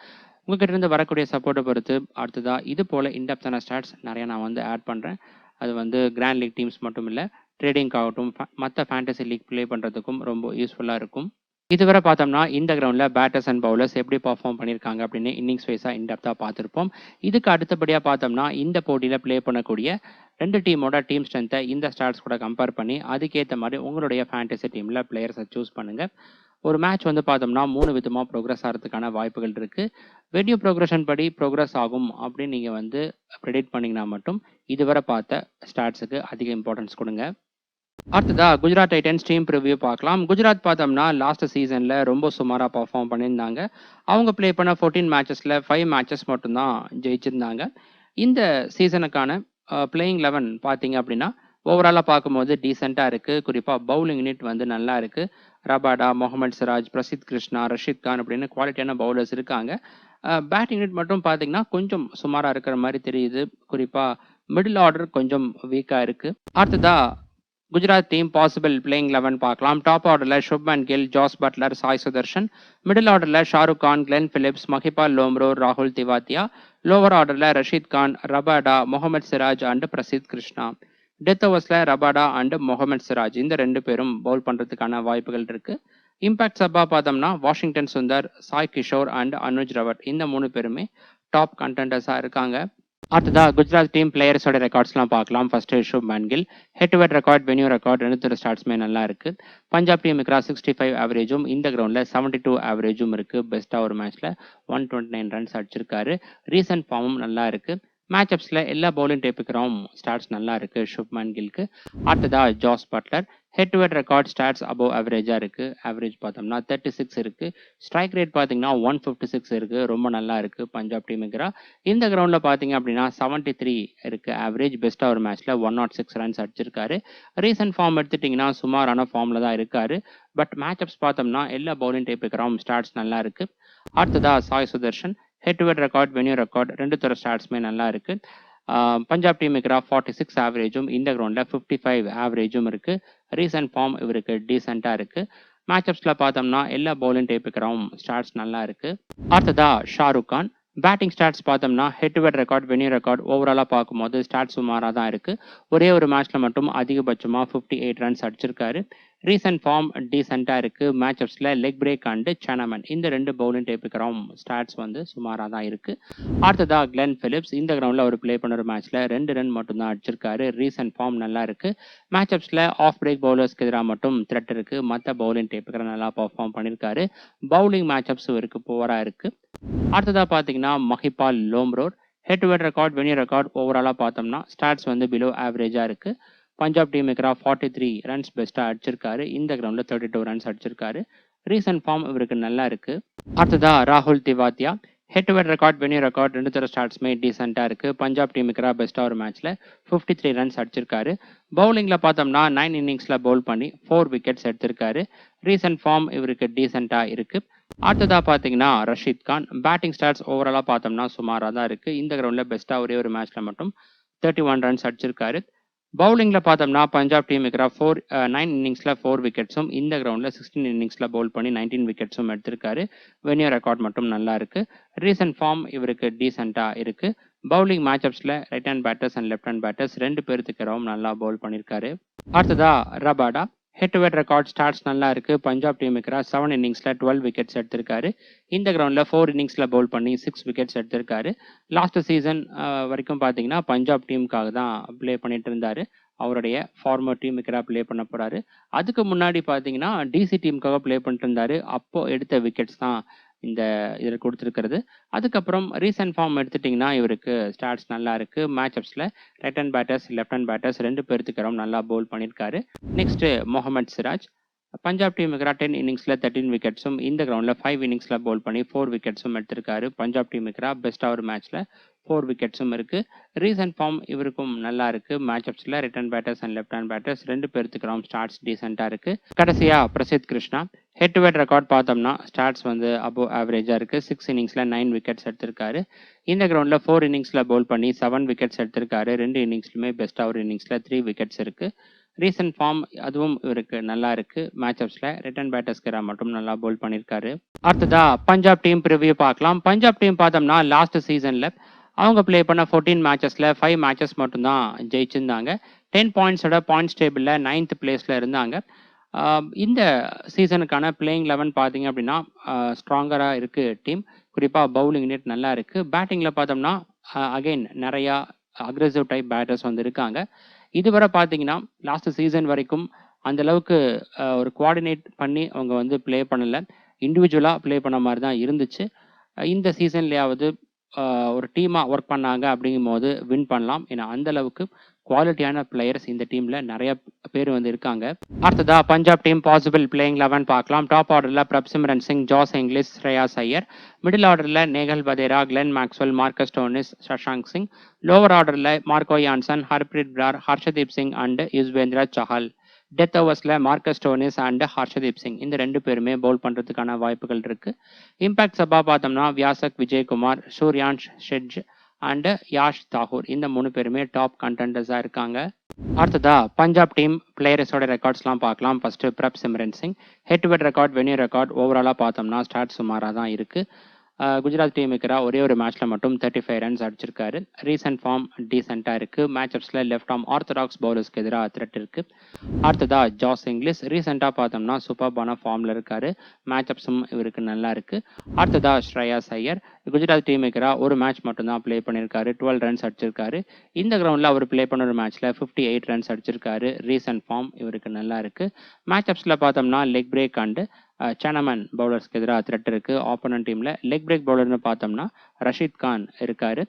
உங்ககிட்ட இருந்து வரக்கூடிய சப்போர்ட்டை பொறுத்து அடுத்ததா இது போல் இன்டெப்த்தான ஸ்டாட்ஸ் நிறைய நான் வந்து ஆட் பண்ணுறேன். அது வந்து கிராண்ட் லீக் டீம்ஸ் மட்டும் இல்லை, ட்ரேடிங் ஆகட்டும், மற்ற ஃபேண்டசி லீக் ப்ளே பண்ணுறதுக்கும் ரொம்ப யூஸ்ஃபுல்லாக இருக்கும். இதுவரை பார்த்தோம்னா இந்த கிரவுண்டில் பேட்டர்ஸ் அண்ட் பவுலர்ஸ் எப்படி பர்ஃபார்ம் பண்ணியிருக்காங்க அப்படின்னு இன்னிங்ஸ் வைஸாக இன்டெப்த்தாக பார்த்துருப்போம். இதுக்கு அடுத்தபடியாக பார்த்தோம்னா இந்த போட்டியில் ப்ளே பண்ணக்கூடிய ரெண்டு டீமோட டீம் ஸ்ட்ரென்த்தை இந்த ஸ்டாட்ஸ் கூட கம்பேர் பண்ணி அதுக்கேற்ற மாதிரி உங்களுடைய ஃபேண்டசி டீமில் பிளேயர்ஸை சூஸ் பண்ணுங்கள். ஒரு மேட்ச் வந்து பார்த்தோம்னா 3 விதமாக ப்ரோக்ரஸ் ஆகிறதுக்கான வாய்ப்புகள் இருக்குது. வெடியூ ப்ரோக்ரஷன் படி ப்ரோக்ரஸ் ஆகும் அப்படின்னு நீங்கள் வந்து ப்ரெடிக்ட் பண்ணிங்கன்னா மட்டும் இதுவரை பார்த்த ஸ்டாட்ஸுக்கு அதிக இம்பார்ட்டன்ஸ் கொடுங்க. அடுத்ததா குஜராத் டைட்டன்ஸ் டீம் ப்ரிவ்யூ பார்க்கலாம். குஜராத் பார்த்தோம்னா லாஸ்ட் சீசனில் ரொம்ப சுமாராக பர்ஃபார்ம் பண்ணியிருந்தாங்க. அவங்க ப்ளே பண்ண 14 மேட்சஸில் 5 மேட்சஸ் மட்டும்தான் ஜெயிச்சிருந்தாங்க. இந்த சீசனுக்கான பிளேயிங் 11 பார்த்தீங்க அப்படின்னா ஓவராலாக பார்க்கும்போது டீசெண்டாக இருக்குது. குறிப்பாக பவுலிங் யூனிட் வந்து நல்லா இருக்குது. ரபாடா, முகமது சிராஜ், பிரசித் கிருஷ்ணா, ரஷீத் கான் அப்படின்னு குவாலிட்டியான பவுலர்ஸ் இருக்காங்க. பேட்டிங் யூனிட் மட்டும் பார்த்தீங்கன்னா கொஞ்சம் சுமாராக இருக்கிற மாதிரி தெரியுது. குறிப்பாக மிடில் ஆர்டர் கொஞ்சம் வீக்காக இருக்குது. அடுத்ததா குஜராத் டீம் பாசிபிள் பிளேயிங் 11 பார்க்கலாம். டாப் ஆர்டரில் Shubman Gill, Jos Buttler, Sai Sudharsan. Middle ஆர்டரில் ஷாருக் கான், கிளென் பிலிப்ஸ், மஹிபால் லோம்ரோ, ராகுல் திவாத்தியா. லோவர் ஆர்டரில் Rashid Khan, Rabada, Mohammed Siraj and Prasidh Krishna. Death ஓவர்ஸில் ரபாடா அண்ட் முகமது சிராஜ் இந்த ரெண்டு பேரும் பவுல் பண்ணுறதுக்கான வாய்ப்புகள் இருக்குது. இம்பாக்ட் சப்பா பார்த்தோம்னா வாஷிங்டன் சுந்தர், சாய் கிஷோர் அண்ட் அனுஜ் ரவட் இந்த 3 பேருமே டாப் கண்டெண்டர்ஸாக இருக்காங்க. அடுத்ததா குஜராத் டீம் பிளேயர்ஸோட ரெக்கார்ட்ஸ்லாம் பார்க்கலாம். First Shubman Gill head to head record, venue record ரெண்டு ஸ்டார்ட்ஸுமே நல்லா இருக்கு. பஞ்சாப் டீம் இருக்கிற 65 ஆவரேஜும் இந்த கிரவுண்டில் 72 ஆவரேஜும் இருக்கு. பெஸ்ட்டாக ஒரு மேட்ச்ல 129 ரன்ஸ் அடிச்சிருக்காரு. ரீசன்ட் ஃபார்மும் நல்லா இருக்கு. மேட்சப்ஸில் எல்லா பவுலிங் டேப்புக்கிறோம் ஸ்டாட்ஸ் நல்லா இருக்கு சுப்மன் கில்க்கு. அடுத்ததா Jos Buttler head to head record stats above ஆவரேஜாக இருக்குது. ஆவரேஜ் பார்த்தோம்னா 36 இருக்குது. ஸ்ட்ரைக் ரேட் பார்த்தீங்கன்னா 156 இருக்குது. ரொம்ப நல்லா இருக்குது பஞ்சாப் டீமுக்குறா. இந்த கிரவுண்டில் பார்த்தீங்க அப்படின்னா 73 இருக்குது ஆவரேஜ். பெஸ்ட்டாக ஒரு மேட்ச்சில் 106 ரன்ஸ் அடிச்சிருக்காரு. ரீசன்ட் ஃபார்ம் எடுத்துட்டிங்கன்னா சுமாரான ஃபார்மில் தான் இருக்காரு. பட் மேட்சப்ஸ் பார்த்தோம்னா எல்லா பவுலிங் டேப்புக்கிறோம் ஸ்டாட்ஸ் நல்லா இருக்குது. அடுத்ததா Sai Sudharsan head to head record, venue record ரெண்டு ஸ்டாட்ஸுமே நல்லா இருக்குது. பஞ்சாப் டீம் இருக்கிற 46 ஆவரேஜும் இந்த கிரவுண்டில் 55 ஆவரேஜும் இருக்குது. ரீசன்ட் ஃபார்ம் இவருக்கு டீசெண்டாக இருக்குது. மேட்சப்ஸில் பார்த்தோம்னா எல்லா பவுலிங் டேப்புக்கிறோம் ஸ்டாட்ஸ் நல்லா இருக்குது. அடுத்ததா ஷாருக் கான் பேட்டிங் ஸ்டாட்ஸ் பார்த்தோம்னா head to head record, venue record ஓவராலாக பார்க்கும்போது ஸ்டாட்ஸ் சுமாராக தான் இருக்குது. ஒரே ஒரு மேட்ச்சில் மட்டும் அதிகபட்சமாக 58 ரன்ஸ் அடிச்சிருக்காரு. ரீசன்ட் ஃபார்ம் டீசெண்டாக இருக்குது. மேட்சப்ஸில் லெக் பிரேக் அண்டு சனமன் இந்த ரெண்டு பவுலிங் டேப்புக்கிறோம் ஸ்டாட்ஸ் வந்து சுமாராக தான் இருக்குது. அடுத்ததா கிளென் பிலிப்ஸ் இந்த கிரவுண்டில் அவர் ப்ளே பண்ணுற மேட்ச்சில் 2 ரன் மட்டும்தான் அடிச்சிருக்காரு. ரீசன்ட் ஃபார்ம் நல்லா இருக்குது. மேட்சப்ஸில் ஆஃப் பிரேக் பவுலர்ஸ்க்கு எதிராக மட்டும் த்ரெட் இருக்குது. மற்ற பவுலிங் டேப்புக்கிற நல்லா பர்ஃபார்ம் பண்ணியிருக்காரு. பவுலிங் மேட்சப்ஸ் இவருக்கு புவராக இருக்குது. அடுத்ததாக பார்த்தீங்கன்னா மஹிபால் லோம்ரோட் head to head record, venue record ஓவராலாக பார்த்தோம்னா ஸ்டாட்ஸ் வந்து பிலோ ஆவரேஜாக இருக்குது. பஞ்சாப் டீம் இருக்கிற 43 ரன்ஸ் பெஸ்ட்டாக அடிச்சிருக்காரு. இந்த கிரவுண்டில் 32 ரன்ஸ் அடிச்சிருக்காரு. ரீசன்ட் ஃபார்ம் இவருக்கு நல்லா இருக்குது. அடுத்ததா ராகுல் Tewatia head to head record, venue record ரெண்டு ஸ்டாட்ஸுமே டீசெண்டாக இருக்குது. பஞ்சாப் டீம் இருக்கிற பெஸ்ட்டாக ஒரு மேட்ச்சில் 53 ரன்ஸ் அடிச்சிருக்காரு. பவுலிங்கில் பார்த்தோம்னா 9 இன்னிங்ஸில் பவுல் பண்ணி 4 விக்கெட்ஸ் எடுத்திருக்காரு. ரீசன்ட் ஃபார்ம் இவருக்கு டீசெண்டாக இருக்குது. அடுத்ததாக பார்த்தீங்கன்னா ரஷீத் கான் பேட்டிங் ஸ்டாட்ஸ் ஓவராலாக பார்த்தோம்னா சுமாராக தான் இருக்குது. இந்த கிரவுண்டில் பெஸ்ட்டாக ஒரே ஒரு மேட்ச்சில் மட்டும் 31 ரன்ஸ் அடிச்சிருக்காரு. பவுலிங்ல பார்த்தோம்னா பஞ்சாப் டீம் இருக்கிற 9 இன்னிங்ஸ்ல 4 விக்கெட்ஸும் இந்த கிரவுண்ட்ல 16 இன்னிங்ஸ்ல பவுல் பண்ணி 19 விக்கெட்ஸும் எடுத்திருக்காரு. வெனியர் ரெக்கார்ட் மட்டும் நல்லா இருக்கு. ரீசன்ட் ஃபார்ம் இவருக்கு டீசெண்டா இருக்கு. பவுலிங் மேட்சப்ஸ்ல right hand batters and left hand batters 2 பேர்த்துக்கிறவும் நல்லா பவுல் பண்ணியிருக்காரு. அடுத்ததா Rabada. Head to head record stats நல்லா இருக்கு. பஞ்சாப் டீம் இருக்கிற 7 இன்னிங்ஸ்ல 12 விக்கெட்ஸ் எடுத்திருக்காரு. இந்த கிரவுண்ட்ல 4 இன்னிங்ஸ்ல பவுல் பண்ணி 6 விக்கெட்ஸ் எடுத்திருக்காரு. லாஸ்ட் சீசன் வரைக்கும் பார்த்தீங்கன்னா பஞ்சாப் டீமுக்காக தான் ப்ளே பண்ணிட்டு இருந்தாரு. அவருடைய ஃபார்மர் டீமுக்கு ப்ளே பண்ண போறாரு. அதுக்கு முன்னாடி பார்த்தீங்கன்னா டிசி டீமுக்காக ப்ளே பண்ணிட்டு இருந்தாரு. அப்போ எடுத்த விக்கெட்ஸ் தான் இந்த இதில் கொடுத்துருக்கிறது. அதுக்கப்புறம் ரீசன்ட் ஃபார்ம் எடுத்துட்டிங்கன்னா இவருக்கு ஸ்டாட்ஸ் நல்லா இருக்கு. மேட்சப்ஸில் right hand batters left hand batters 2 பேர்த்துக்கிறோம் நல்லா பவுல் பண்ணியிருக்காரு. நெக்ஸ்ட் முகமது சிராஜ். பஞ்சாப் டீமுக்கு 10 இன்னிங்ஸ்ல 13 விக்கெட்ஸும் இந்த கிரவுண்ட்ல 5 இன்னிங்ஸ்ல பவுல் பண்ணி 4 விக்கெட்ஸும் எடுத்திருக்காரு. பஞ்சாப் டீமுக்கு பெஸ்ட் ஓவர் மேட்ச்ல 4 விக்கெட்ஸும் இருக்கு. ரீசன்ட் ஃபார்ம் இவருக்கும் நல்லா இருக்கு. மேட்சப்ஸ்ல right hand batters and left hand batters 2 பேர்த்துக்கிறோம் ஸ்டார்ட்ஸ் டீசெண்டா இருக்கு. கடைசியா Prasidh Krishna. Head to head record பார்த்தோம்னா ஸ்டார்ட்ஸ் வந்து அபோவ் ஆவரேஜா இருக்கு. 6 இன்னிங்ஸ்ல 9 விக்கெட்ஸ் எடுத்திருக்காரு. இந்த கிரவுண்ட்ல 4 இன்னிங்ஸ்ல பவுல் பண்ணி 7 விக்கெட்ஸ் எடுத்திருக்காரு. 2 இன்னிங்ஸ்லுமே பெஸ்ட் ஓவர் இன்னிங்ஸ்ல 3 விக்கெட்ஸ் இருக்கு. ரீசன்ட் ஃபார்ம் அதுவும் இவருக்கு நல்லா இருக்கு. மேட்சப்ஸ்ல ரிட்டன் பேட்டர்ஸ்க்கு மட்டும் நல்லா பவுல் பண்ணியிருக்காரு. அடுத்ததா பஞ்சாப் டீம் ப்ரிவியூ பார்க்கலாம். பஞ்சாப் டீம் பார்த்தோம்னா லாஸ்ட் சீசன்ல அவங்க ப்ளே பண்ண 14 மேட்சஸ்ல 5 மேட்சஸ் மட்டும்தான் ஜெயிச்சிருந்தாங்க. 10 பாயிண்ட்ஸோட பாயிண்ட்ஸ் டேபிளில் 9th பிளேஸ்ல இருந்தாங்க. இந்த சீசனுக்கான பிளேயிங் 11 பார்த்தீங்க அப்படின்னா ஸ்ட்ராங்கராக இருக்கு டீம். குறிப்பாக பவுலிங் யூனிட் நல்லா இருக்கு. பேட்டிங்கில் பார்த்தோம்னா அகைன் நிறையா அக்ரெசிவ் டைப் பேட்டர்ஸ் வந்து இருக்காங்க. இதுவரை பார்த்தீங்கன்னா லாஸ்ட் சீசன் வரைக்கும் அந்த அளவுக்கு ஒரு கோஆர்டினேட் பண்ணி அவங்க வந்து ப்ளே பண்ணல. இண்டிவிஜுவலாக ப்ளே பண்ண மாதிரி தான் இருந்துச்சு. இந்த சீசன்லேயாவது ஒரு டீமாக ஒர்க் பண்ணாங்க அப்படிங்கும் போது வின் பண்ணலாம். ஏன்னா அந்த அளவுக்கு குவாலிட்டியான பிளேயர்ஸ் இந்த டீம்ல நிறைய பேர் வந்து இருக்காங்க. அடுத்ததா பஞ்சாப் டீம் பாசிபிள் பிளேயிங் 11 பார்க்கலாம். டாப் ஆர்டர்ல Prabhsimran Singh, Josh Inglis, Shreyas Iyer. Middle ஆர்டர்ல Nehal Wadhera, Glenn Maxwell, Marcus Stoinis, Shashank Singh. Lower ஆர்டர்ல Marco Jansen, Harpreet Brar, Arshdeep Singh and Yuzvendra Chahal. Death ஓவர்ஸ்ல Marcus Stoinis and Arshdeep Singh இந்த 2 பேருமே பவுல் பண்றதுக்கான வாய்ப்புகள் இருக்கு. இம்பாக்ட் சபா பார்த்தோம்னா வியாசக் விஜயகுமார், சூர்யான்ஷ் ஷெட்ஜ் அண்ட் யாஷ் தாகூர் இந்த 3 பேருமே டாப் கண்டெண்டர்ஸா இருக்காங்க. அடுத்ததா பஞ்சாப் டீம் பிளேயர்ஸோட ரெக்கார்ட்ஸ்லாம் பார்க்கலாம். First Prabhsimran Singh. Head to head record, venue record ஓவராலா பார்த்தோம்னா ஸ்டார்ட் சுமாராக தான் இருக்கு. குஜராத் டீம் இருக்கிற ஒரே ஒரு மேட்ச்ல மட்டும் 35 ரன்ஸ் அடிச்சிருக்காரு. ரீசன்ட் ஃபார்ம் டீசெண்டா இருக்கு. மேட்சப்ஸ்ல லெஃப்ட் ஆர்ம் ஆர்த்தடாக்ஸ் பவுலர்ஸ்க்கு எதிராக த்ரெட் இருக்கு. அடுத்ததா ஜாஸ் இங்கிலீஷ். ரீசெண்டா பார்த்தோம்னா சூப்பர்பான ஃபார்ம்ல இருக்காரு. மேட்சப்ஸும் இவருக்கு நல்லா இருக்கு. அடுத்ததா ஸ்ரேயாஸ் ஐயர். குஜராத் டீம் இருக்கிற ஒரு மேட்ச் மட்டும் தான் ப்ளே பண்ணியிருக்காரு. 12 ரன்ஸ் அடிச்சிருக்காரு. இந்த கிரவுண்ட்ல அவர் ப்ளே பண்ண ஒரு மேட்ச்ல 58 ரன்ஸ் அடிச்சிருக்காரு. ரீசன்ட் ஃபார்ம் இவருக்கு நல்லா இருக்கு. மேட்சப்ஸ்ல பார்த்தோம்னா லெக் பிரேக் அண்ட் சேனமன் பவுலர்ஸ்க்கு எதிராக த்ரெட் இருக்கு. ஆப்போனன்ட் டீம்ல லெக் பிரேக் பவுலர்னு பார்த்தோம்னா ரஷீத் கான் இருக்காரு.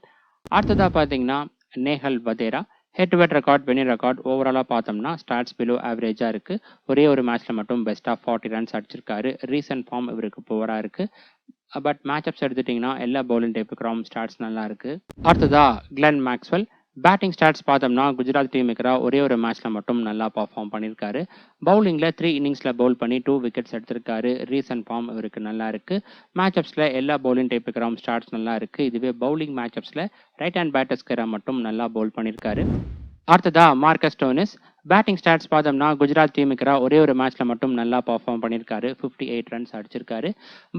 அடுத்ததா பார்த்தீங்கன்னா Nehal Wadhera. Head to head record, venue record ஓவராலாக பார்த்தோம்னா ஸ்டாட்ஸ் பிலோ ஆவரேஜா இருக்கு. ஒரே ஒரு மேட்ச்ல மட்டும் பெஸ்டா 40 ரன்ஸ் அடிச்சிருக்காரு. ரீசன்ட் ஃபார்ம் இவருக்கு புவரா இருக்கு. பட் மேட்சப்ஸ் எடுத்துட்டீங்கன்னா எல்லா பவுலிங் டைப்புக்கு ஸ்டாட்ஸ் நல்லா இருக்கு. அடுத்ததா கிளென் மேக்ஸ்வெல். பேட்டிங் ஸ்டாட்ஸ் பார்த்தோம்னா குஜராத் டீம் இருக்கிற ஒரே ஒரு மேட்ச்ல மட்டும் நல்லா பர்ஃபார்ம் பண்ணியிருக்காரு. பவுலிங்ல 3 இன்னிங்ஸ்ல பவுல் பண்ணி 2 விக்கெட்ஸ் எடுத்திருக்காரு. ரீசன்ட் ஃபார்ம் இவருக்கு நல்லா இருக்கு. மேட்சப்ஸ்ல எல்லா பவுலிங் டைப்புக்கு ஸ்டாட்ஸ் நல்லா இருக்கு. இதுவே பவுலிங் மேட்சப்ஸ்ல ரைட் ஹேண்ட் பேட்டர்ஸ்க்கு மட்டும் நல்லா பவுல் பண்ணியிருக்காரு. அடுத்ததா மார்க்கஸ் ஸ்டோனிஸ். பேட்டிங் ஸ்டாட்ஸ் பார்த்தோம்னா குஜராத் டீமுக்கு ஒரே ஒரு மேட்ச்ல மட்டும் நல்லா பர்ஃபார்ம் பண்ணியிருக்காரு. 58 ரன்ஸ் அடிச்சிருக்காரு.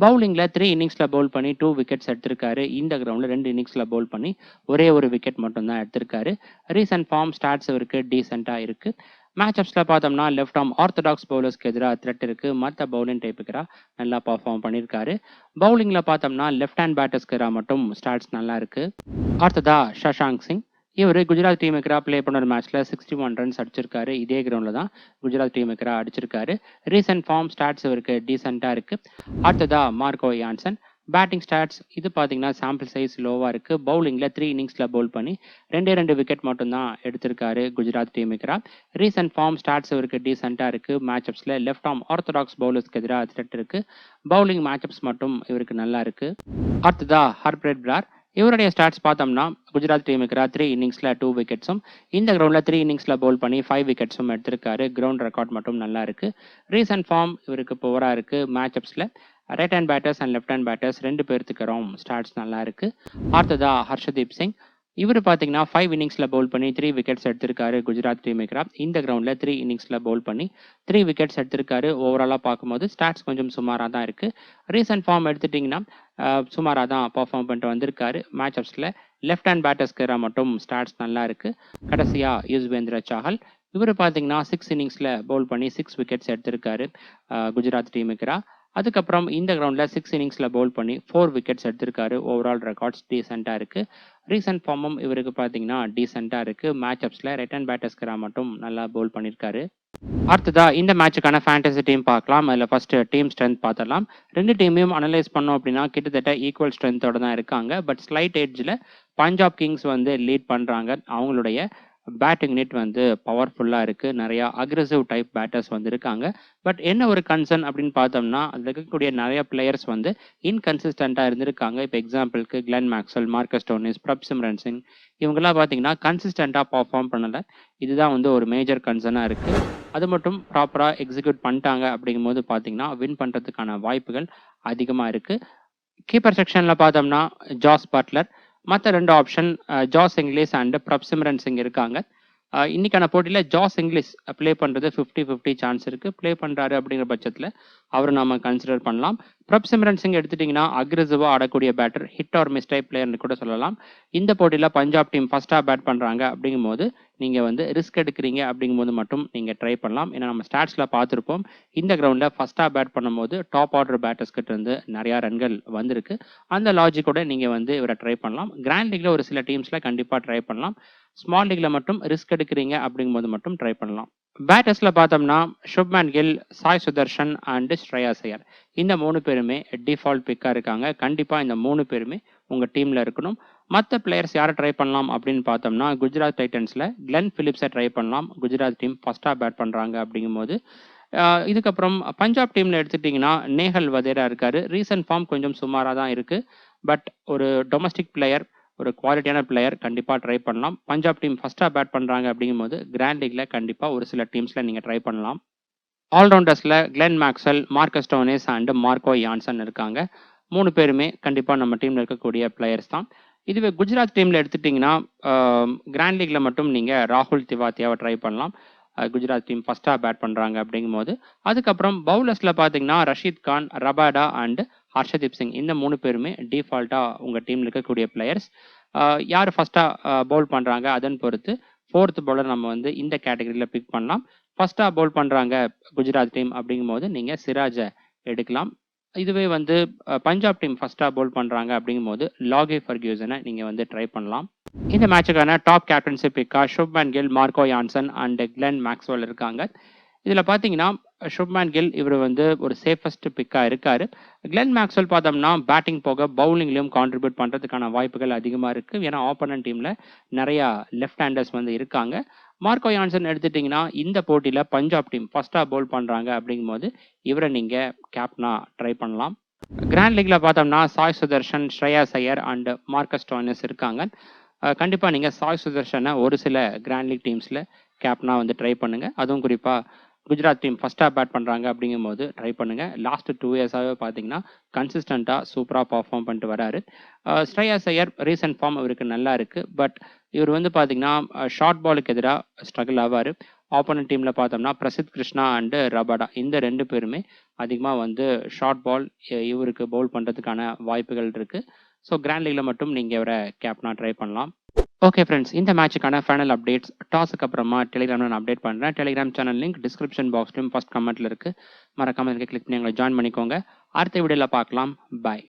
பவுலிங்ல 3 இன்னிங்ஸ்ல பவுல் பண்ணி 2 விக்கெட்ஸ் எடுத்திருக்காரு. இந்த கிரவுண்ட்ல 2 இன்னிங்ஸ்ல பவுல் பண்ணி ஒரே ஒரு விக்கெட் மட்டும் தான் எடுத்திருக்காரு. ரீசன்ட் ஃபார்ம் ஸ்டாட்ஸ் இவருக்கு டீசெண்டா இருக்கு. மேட்சப்ஸ்ல பார்த்தோம்னா லெஃப்ட் ஆர்ம் ஆர்த்தடாக்ஸ் பவுலர்ஸ்க்கு எதிராக த்ரெட் இருக்கு. மற்ற பவுலிங் டைப்புக்கு நல்லா பர்ஃபார்ம் பண்ணியிருக்காரு. பவுலிங்ல பார்த்தோம்னா லெஃப்ட் ஹேண்ட் பேட்டர்ஸ்க்கு மட்டும் ஸ்டாட்ஸ் நல்லா இருக்கு. அடுத்ததா சஷாங்க் சிங். இவர் குஜராத் டீமுக்கு ப்ளே பண்ண ஒரு மேட்ச்ல 61 ரன்ஸ் அடிச்சிருக்காரு. இதே கிரவுண்ட்ல தான் குஜராத் டீமுக்கு அடிச்சிருக்காரு. ரீசன்ட் ஃபார்ம் ஸ்டாட்ஸ் இவருக்கு டீசெண்டா இருக்கு. அடுத்ததா மார்க்கோ யான்சன். பேட்டிங் ஸ்டாட்ஸ் இது பார்த்தீங்கன்னா சாம்பிள் சைஸ் லோவா இருக்கு. பவுலிங்ல 3 இன்னிங்ஸ்ல பவுல் பண்ணி 2 விக்கெட் மட்டும் தான் எடுத்திருக்காரு குஜராத் டீமுக்கு. ரீசன்ட் ஃபார்ம் ஸ்டாட்ஸ் இவருக்கு டீசெண்டா இருக்கு. மேட்சப்ஸ்ல லெஃப்ட் ஆர்ம் ஆர்த்தடாக்ஸ் பவுலர்ஸ்க்கு எதிராக த்ரெட் இருக்கு. பவுலிங் மேட்சப்ஸ் மட்டும் இவருக்கு நல்லா இருக்கு. அடுத்ததா ஹர்ப்ரீத் பிரார். இவருடைய ஸ்டாட்ஸ் பார்த்தோம்னா குஜராத் டீமுக்கு 3 இன்னிங்ஸ்ல 2 விக்கெட்ஸும் இந்த கிரவுண்ட்ல 3 இன்னிங்ஸ்ல பவுல் பண்ணி 5 விக்கெட்ஸும் எடுத்திருக்காரு. கிரவுண்ட் ரெக்கார்ட் மட்டும் நல்லா இருக்கு. ரீசன்ட் ஃபார்ம் இவருக்கு புவரா இருக்கு. மேட்சப்ஸ்ல right hand batters and left hand batters 2 பேர்த்துக்கு ஸ்டாட்ஸ் நல்லா இருக்கு. அடுத்ததா ஹர்ஷதீப் சிங். இவர் பார்த்தீங்கன்னா 5 இன்னிங்ஸில் பவுல் பண்ணி 3 விக்கெட்ஸ் எடுத்திருக்காரு குஜராத் டீம் மேக்கரா. இந்த கிரவுண்டில் 3 இன்னிங்ஸில் பவுல் பண்ணி 3 விக்கெட்ஸ் எடுத்திருக்காரு. ஓவராலாக பார்க்கும்போது ஸ்டாட்ஸ் கொஞ்சம் சுமாராக தான் இருக்குது. ரீசன்ட் ஃபார்ம் எடுத்துட்டிங்கன்னா சுமாராக தான் பர்ஃபார்ம் பண்ணிட்டு வந்திருக்காரு. மேட்சப்ஸில் லெஃப்ட் ஹேண்ட் பேட்டர்ஸ்க்கு மட்டும் ஸ்டாட்ஸ் நல்லா இருக்குது. கடைசியாக யுஸ்வேந்திர சாஹல் இவர் பார்த்தீங்கன்னா 6 இன்னிங்ஸில் பவுல் பண்ணி 6 விக்கெட்ஸ் எடுத்திருக்காரு குஜராத் டீம் மேக்கரா. அதுக்கப்புறம் இந்த கிரவுண்டில் 6 இன்னிங்ஸில் பவுல் பண்ணி 4 விக்கெட்ஸ் எடுத்திருக்காரு. ஓவரால் ரெக்கார்ட்ஸ் டீசெண்டாக இருக்குது. ரீசன்ட் ஃபார்மும் இவருக்கு பார்த்தீங்கன்னா டீசெண்டாக இருக்குது. மேட்சப்ஸில் ரைட் ஹேண்ட் பேட்டர்ஸ்க்கு மட்டும் நல்லா பவுல் பண்ணியிருக்காரு. அடுத்ததா இந்த மேட்சுக்கான ஃபேண்டசி டீம் பார்க்கலாம். அதில் ஃபர்ஸ்ட் டீம் ஸ்ட்ரென்த் பார்த்தலாம். 2 டீமையும் அனலைஸ் பண்ணோம் அப்படின்னா கிட்டத்தட்ட ஈக்குவல் ஸ்ட்ரென்த்தோட தான் இருக்காங்க. பட் ஸ்லைட் எட்ஜில் பஞ்சாப் கிங்ஸ் வந்து லீட் பண்ணுறாங்க. அவங்களுடைய பேட்டிங் நெட் வந்து பவர்ஃபுல்லாக இருக்குது. நிறையா அக்ரெசிவ் டைப் பேட்டர்ஸ் வந்து இருக்காங்க. பட் என்ன ஒரு கன்சர்ன் அப்படின்னு பார்த்தோம்னா அதில் இருக்கக்கூடிய நிறைய பிளேயர்ஸ் வந்து இன்கன்சிஸ்டண்ட்டாக இருந்திருக்காங்க. இப்போ எக்ஸாம்பிளுக்கு Glenn Maxwell, Marcus Stoinis, Prabhsimran Singh இவங்கெல்லாம் பார்த்தீங்கன்னா கன்சிஸ்டண்ட்டாக பர்ஃபார்ம் பண்ணலை. இதுதான் வந்து ஒரு மேஜர் கன்சர்னாக இருக்குது. அது மட்டும் ப்ராப்பராக எக்ஸிக்யூட் பண்ணிட்டாங்க அப்படிங்கும்போது பார்த்தீங்கன்னா வின் பண்ணுறதுக்கான வாய்ப்புகள் அதிகமாக இருக்குது. கீப்பர் செக்ஷனில் பார்த்தோம்னா ஜாஸ் பட்லர், மற்ற 2 option Josh Inglis and Prabhsimran Singh இருக்காங்க. இன்னைக்கான போட்டியில் ஜாஸ் இங்கிலீஷ் ப்ளே பண்ணுறது 50-50 சான்ஸ் இருக்குது. ப்ளே பண்ணுறாரு அப்படிங்கிற பட்சத்தில் அவரை நம்ம கன்சிடர் பண்ணலாம். பிரப்சிம்ரன் சிங் எடுத்துட்டிங்கன்னா அக்ரெசிவாக ஆடக்கூடிய batter, hit or miss type பிளேயர்னு கூட சொல்லலாம். இந்த போட்டியில் பஞ்சாப் டீம் ஃபஸ்ட்டாக பேட் பண்ணுறாங்க அப்படிங்கும்போது நீங்கள் வந்து ரிஸ்க் எடுக்கிறீங்க அப்படிங்கும்போது மட்டும் நீங்கள் ட்ரை பண்ணலாம். ஏன்னா நம்ம ஸ்டாட்ஸில் பார்த்துருப்போம், இந்த கிரவுண்டில் ஃபஸ்ட்டாக பேட் பண்ணும்போது டாப் ஆர்டர் பேட்டர்ஸ்கிட்ட இருந்து நிறையா ரன்கள் வந்திருக்கு. அந்த லாஜிக்கோட நீங்கள் வந்து இவரை ட்ரை பண்ணலாம். கிராண்ட் லீக்ல ஒரு சில டீம்ஸில் கண்டிப்பாக ட்ரை பண்ணலாம். ஸ்மால் லீக்ல மட்டும் ரிஸ்க் எடுக்கிறீங்க அப்படிங்கும்போது மட்டும் ட்ரை பண்ணலாம். பேட்டர்ஸ்ல பார்த்தோம்னா சுப்மன் கில், சாய் சுதர்ஷன் அண்ட் ஸ்ரேயாஸ் ஐயர் இந்த 3 பேருமே டிஃபால்ட் பிக்காக இருக்காங்க. கண்டிப்பாக இந்த 3 பேருமே உங்கள் டீமில் இருக்கணும். மற்ற பிளேயர்ஸ் யாரை ட்ரை பண்ணலாம் அப்படின்னு பார்த்தோம்னா குஜராத் டைட்டன்ஸில் கிளென் பிலிப்ஸை ட்ரை பண்ணலாம். குஜராத் டீம் ஃபஸ்ட்டாக பேட் பண்ணுறாங்க அப்படிங்கும்போது. இதுக்கப்புறம் பஞ்சாப் டீமில் எடுத்துட்டிங்கன்னா நேஹல் வதேரா இருக்காரு. ரீசன்ட் ஃபார்ம் கொஞ்சம் சுமாராக தான் இருக்குது. பட் ஒரு டொமஸ்டிக் பிளேயர், ஒரு குவாலிட்டியான பிளேயர், கண்டிப்பாக ட்ரை பண்ணலாம். பஞ்சாப் டீம் ஃபஸ்ட்டாக பேட் பண்ணுறாங்க அப்படிங்கும்போது கிராண்ட் லீக்ல கண்டிப்பாக ஒரு சில டீம்ஸில் நீங்கள் ட்ரை பண்ணலாம். ஆல்ரவுண்டர்ஸில் Glenn Maxwell, Marcus Stoinis and Marco Jansen இருக்காங்க. 3 பேருமே கண்டிப்பாக நம்ம டீமில் இருக்கக்கூடிய பிளேயர்ஸ் தான். இதுவே குஜராத் டீமில் எடுத்துட்டிங்கன்னா கிராண்ட் லீக்ல மட்டும் நீங்கள் ராகுல் திவாத்தியாவை ட்ரை பண்ணலாம். குஜராத் டீம் ஃபஸ்ட்டாக பேட் பண்ணுறாங்க அப்படிங்கும்போது. அதுக்கப்புறம் பவுலர்ஸில் பார்த்தீங்கன்னா ரஷீத் கான், ரபாடா அண்ட் ஹர்ஷதீப் சிங் இந்த 3 பேருமே டிஃபால்ட்டாக உங்கள் டீமில் இருக்கக்கூடிய பிளேயர்ஸ். யார் ஃபஸ்ட்டாக பவுல் பண்ணுறாங்க அதன் பொறுத்து 4th பவுலர் நம்ம வந்து இந்த கேட்டகரியில் பிக் பண்ணலாம். ஃபஸ்ட்டாக பவுல் பண்ணுறாங்க குஜராத் டீம் அப்படிங்கும்போது நீங்கள் சிராஜை எடுக்கலாம். இதுவே வந்து பஞ்சாப் டீம் ஃபஸ்ட்டாக பவுல் பண்ணுறாங்க அப்படிங்கும்போது லாகே ஃபர்கியூசனை நீங்கள் வந்து ட்ரை பண்ணலாம். இந்த மேட்சுக்கான டாப் கேப்டன்ஷிப் பிக்காக Shubman Gill, Marco Jansen and Glenn Maxwell இருக்காங்க. இதில் பார்த்தீங்கன்னா சுப்மன் கில் இவர் வந்து ஒரு சேஃபஸ்ட் பிக்காக இருக்கார். கிளென் மேக்ஸ்வெல் பார்த்தோம்னா பேட்டிங் போக பவுலிங்லையும் கான்ட்ரிபியூட் பண்ணுறதுக்கான வாய்ப்புகள் அதிகமாக இருக்குது. ஏன்னா ஆப்போனன்ட் டீமில் நிறையா லெஃப்ட் ஹேண்டர்ஸ் வந்து இருக்காங்க. மார்க்கோ யான்சன் எடுத்துட்டிங்கன்னா இந்த போட்டியில் பஞ்சாப் டீம் ஃபஸ்ட்டாக பவுல் பண்ணுறாங்க அப்படிங்கும்போது இவரை நீங்கள் கேப்டனாக ட்ரை பண்ணலாம். கிராண்ட் லீக்ல பார்த்தோம்னா Sai Sudharsan, Shreyas Iyer and Marcus Stoinis இருக்காங்க. கண்டிப்பாக நீங்கள் சாய் சுதர்ஷனை ஒரு சில கிராண்ட் லீக் டீம்ஸில் கேப்டனாக வந்து ட்ரை பண்ணுங்கள். அதுவும் குறிப்பாக குஜராத் டீம் ஃபஸ்ட்டாக பேட் பண்ணுறாங்க அப்படிங்கும்போது ட்ரை பண்ணுங்கள். லாஸ்ட் 2 இயர்ஸாகவே பார்த்தீங்கன்னா கன்சிஸ்டண்ட்டாக சூப்பராக பர்ஃபார்ம் பண்ணிட்டு வராரு. ஸ்ரேயாஸ் ஐயர் ரீசன்ட் ஃபார்ம் இவருக்கு நல்லா இருக்குது. பட் இவர் வந்து பார்த்தீங்கன்னா ஷார்ட் பாலுக்கு எதிராக ஸ்ட்ரகிள் ஆவார். ஆப்போனன்ட் டீமில் பார்த்தோம்னா பிரசித் கிருஷ்ணா அண்டு ரபாடா இந்த 2 பேருமே அதிகமாக வந்து ஷார்ட் பால் இவருக்கு பவுல் பண்ணுறதுக்கான வாய்ப்புகள் இருக்குது. ஸோ கிராண்ட் லீக்ல மட்டும் நீங்கள் இவரை கேப்டனாக ட்ரை பண்ணலாம். ஓகே ஃப்ரெண்ட்ஸ், இந்த மேட்சுக்கான ஃபைனல் அப்டேட்ஸ் டாஸுக்கு அப்புறமா டெலிகிராமில் நான் அப்டேட் பண்ணுறேன். டெலிகிராம் சேனல் லிங்க் டிஸ்கிரிப்ஷன் பாக்ஸ்லையும் ஃபஸ்ட் கமெண்ட்டில் இருக்குது. மறக்காமல் இருக்க கிளிக் பண்ணி எங்களை ஜாயின் பண்ணிக்கோங்க. அடுத்த வீடியோவில் பார்க்கலாம். பாய்.